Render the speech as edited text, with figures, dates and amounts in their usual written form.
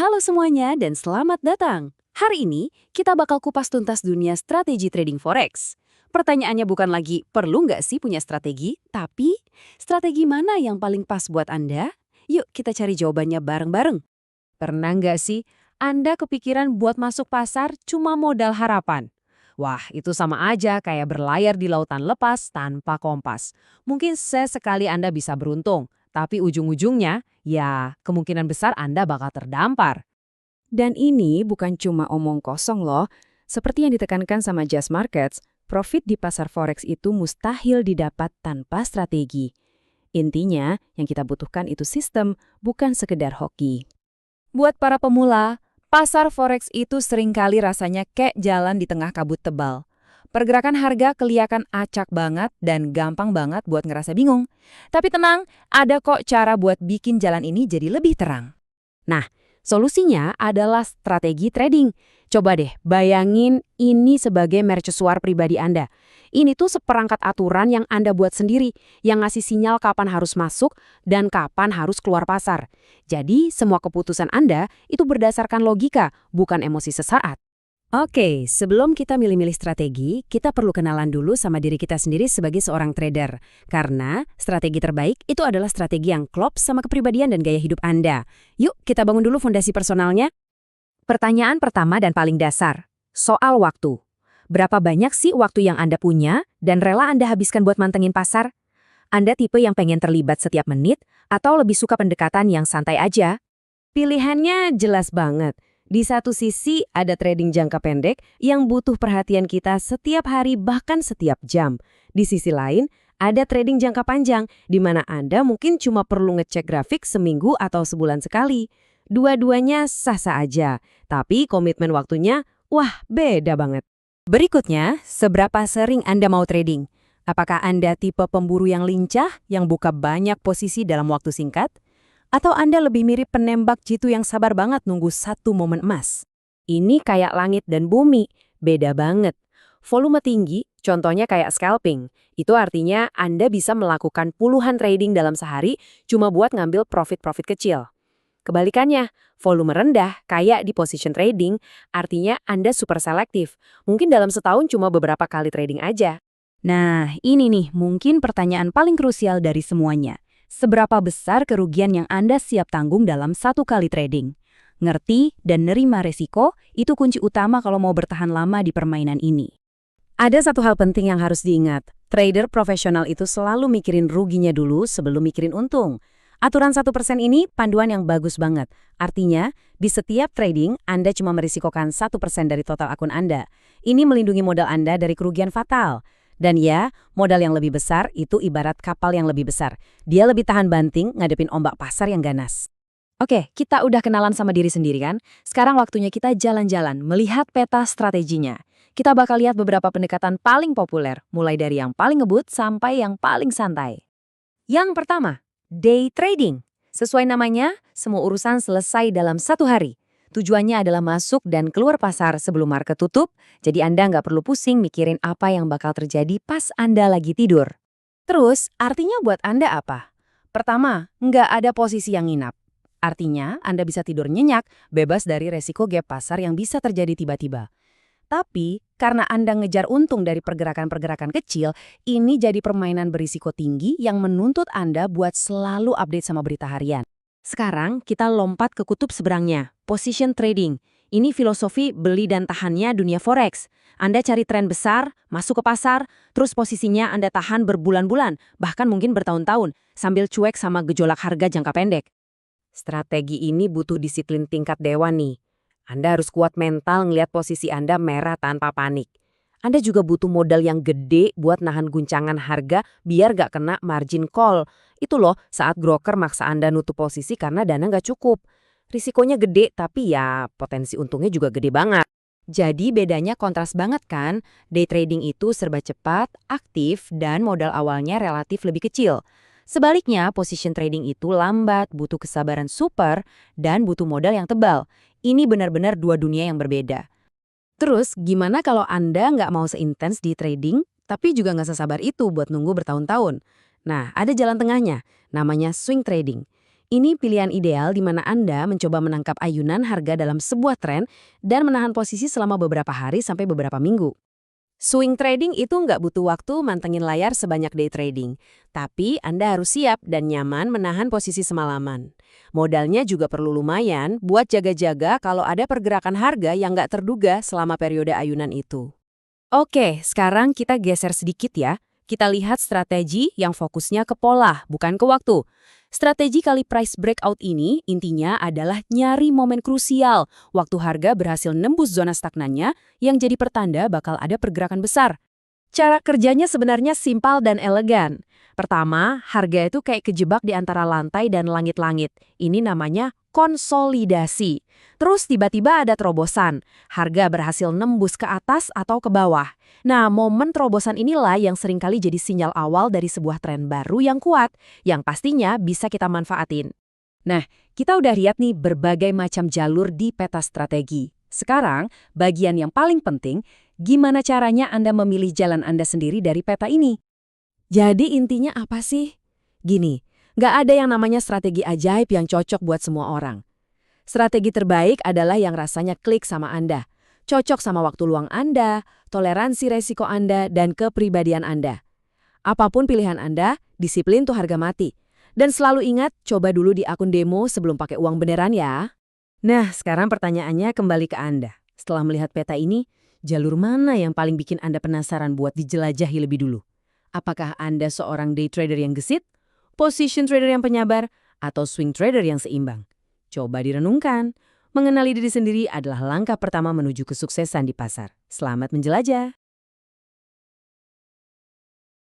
Halo semuanya dan selamat datang. Hari ini kita bakal kupas tuntas dunia strategi trading forex. Pertanyaannya bukan lagi perlu nggak sih punya strategi, tapi strategi mana yang paling pas buat Anda? Yuk kita cari jawabannya bareng-bareng. Pernah nggak sih Anda kepikiran buat masuk pasar cuma modal harapan? Wah, itu sama aja kayak berlayar di lautan lepas tanpa kompas. Mungkin sesekali Anda bisa beruntung, tapi ujung-ujungnya, ya kemungkinan besar Anda bakal terdampar. Dan ini bukan cuma omong kosong loh. Seperti yang ditekankan sama Just Markets, profit di pasar forex itu mustahil didapat tanpa strategi. Intinya, yang kita butuhkan itu sistem, bukan sekedar hoki. Buat para pemula, pasar forex itu seringkali rasanya kayak jalan di tengah kabut tebal. Pergerakan harga kelihatan acak banget dan gampang banget buat ngerasa bingung. Tapi tenang, ada kok cara buat bikin jalan ini jadi lebih terang. Nah, solusinya adalah strategi trading. Coba deh bayangin ini sebagai mercusuar pribadi Anda. Ini tuh seperangkat aturan yang Anda buat sendiri, yang ngasih sinyal kapan harus masuk dan kapan harus keluar pasar. Jadi, semua keputusan Anda itu berdasarkan logika, bukan emosi sesaat. Oke, sebelum kita milih-milih strategi, kita perlu kenalan dulu sama diri kita sendiri sebagai seorang trader. Karena strategi terbaik itu adalah strategi yang klop sama kepribadian dan gaya hidup Anda. Yuk, kita bangun dulu fondasi personalnya. Pertanyaan pertama dan paling dasar, soal waktu. Berapa banyak sih waktu yang Anda punya dan rela Anda habiskan buat mantengin pasar? Anda tipe yang pengen terlibat setiap menit atau lebih suka pendekatan yang santai aja? Pilihannya jelas banget. Di satu sisi ada trading jangka pendek yang butuh perhatian kita setiap hari bahkan setiap jam. Di sisi lain, ada trading jangka panjang di mana Anda mungkin cuma perlu ngecek grafik seminggu atau sebulan sekali. Dua-duanya sah-sah aja, tapi komitmen waktunya, wah beda banget. Berikutnya, seberapa sering Anda mau trading? Apakah Anda tipe pemburu yang lincah, yang buka banyak posisi dalam waktu singkat? Atau Anda lebih mirip penembak jitu yang sabar banget nunggu satu momen emas? Ini kayak langit dan bumi, beda banget. Volume tinggi, contohnya kayak scalping. Itu artinya Anda bisa melakukan puluhan trading dalam sehari cuma buat ngambil profit-profit kecil. Kebalikannya, volume rendah kayak di position trading, artinya Anda super selektif. Mungkin dalam setahun cuma beberapa kali trading aja. Nah, ini nih mungkin pertanyaan paling krusial dari semuanya. Seberapa besar kerugian yang Anda siap tanggung dalam satu kali trading? Ngerti dan nerima resiko itu kunci utama kalau mau bertahan lama di permainan ini. Ada satu hal penting yang harus diingat. Trader profesional itu selalu mikirin ruginya dulu sebelum mikirin untung. Aturan 1% ini panduan yang bagus banget. Artinya, di setiap trading, Anda cuma merisikokan 1% dari total akun Anda. Ini melindungi modal Anda dari kerugian fatal. Dan ya, modal yang lebih besar itu ibarat kapal yang lebih besar. Dia lebih tahan banting ngadepin ombak pasar yang ganas. Oke, kita udah kenalan sama diri sendiri kan? Sekarang waktunya kita jalan-jalan, melihat peta strateginya. Kita bakal lihat beberapa pendekatan paling populer, mulai dari yang paling ngebut sampai yang paling santai. Yang pertama, day trading. Sesuai namanya, semua urusan selesai dalam satu hari. Tujuannya adalah masuk dan keluar pasar sebelum market tutup, jadi Anda nggak perlu pusing mikirin apa yang bakal terjadi pas Anda lagi tidur. Terus, artinya buat Anda apa? Pertama, nggak ada posisi yang nginap. Artinya, Anda bisa tidur nyenyak, bebas dari resiko gap pasar yang bisa terjadi tiba-tiba. Tapi, karena Anda ngejar untung dari pergerakan-pergerakan kecil, ini jadi permainan berisiko tinggi yang menuntut Anda buat selalu update sama berita harian. Sekarang, kita lompat ke kutub seberangnya, position trading. Ini filosofi beli dan tahannya dunia forex. Anda cari tren besar, masuk ke pasar, terus posisinya Anda tahan berbulan-bulan, bahkan mungkin bertahun-tahun, sambil cuek sama gejolak harga jangka pendek. Strategi ini butuh disiplin tingkat dewa nih. Anda harus kuat mental ngelihat posisi Anda merah tanpa panik. Anda juga butuh modal yang gede buat nahan guncangan harga biar gak kena margin call. Itu loh saat broker maksa Anda nutup posisi karena dana gak cukup. Risikonya gede tapi ya potensi untungnya juga gede banget. Jadi bedanya kontras banget kan? Day trading itu serba cepat, aktif, dan modal awalnya relatif lebih kecil. Sebaliknya, position trading itu lambat, butuh kesabaran super, dan butuh modal yang tebal. Ini benar-benar dua dunia yang berbeda. Terus, gimana kalau Anda nggak mau seintens di trading, tapi juga nggak sesabar itu buat nunggu bertahun-tahun? Nah, ada jalan tengahnya, namanya swing trading. Ini pilihan ideal di mana Anda mencoba menangkap ayunan harga dalam sebuah tren dan menahan posisi selama beberapa hari sampai beberapa minggu. Swing trading itu nggak butuh waktu mantengin layar sebanyak day trading, tapi Anda harus siap dan nyaman menahan posisi semalaman. Modalnya juga perlu lumayan buat jaga-jaga kalau ada pergerakan harga yang nggak terduga selama periode ayunan itu. Oke, sekarang kita geser sedikit ya. Kita lihat strategi yang fokusnya ke pola, bukan ke waktu. Strategi kali price breakout ini intinya adalah nyari momen krusial, waktu harga berhasil nembus zona stagnannya yang jadi pertanda bakal ada pergerakan besar. Cara kerjanya sebenarnya simpel dan elegan. Pertama, harga itu kayak kejebak di antara lantai dan langit-langit. Ini namanya konsolidasi. Terus tiba-tiba ada terobosan. Harga berhasil nembus ke atas atau ke bawah. Nah, momen terobosan inilah yang seringkali jadi sinyal awal dari sebuah tren baru yang kuat, yang pastinya bisa kita manfaatin. Nah, kita udah lihat nih berbagai macam jalur di peta strategi. Sekarang, bagian yang paling penting, gimana caranya Anda memilih jalan Anda sendiri dari peta ini? Jadi intinya apa sih? Gini, nggak ada yang namanya strategi ajaib yang cocok buat semua orang. Strategi terbaik adalah yang rasanya klik sama Anda, cocok sama waktu luang Anda, toleransi resiko Anda, dan kepribadian Anda. Apapun pilihan Anda, disiplin tuh harga mati. Dan selalu ingat, coba dulu di akun demo sebelum pakai uang beneran ya. Nah, sekarang pertanyaannya kembali ke Anda. Setelah melihat peta ini, jalur mana yang paling bikin Anda penasaran buat dijelajahi lebih dulu? Apakah Anda seorang day trader yang gesit, position trader yang penyabar, atau swing trader yang seimbang? Coba direnungkan. Mengenali diri sendiri adalah langkah pertama menuju kesuksesan di pasar. Selamat menjelajah!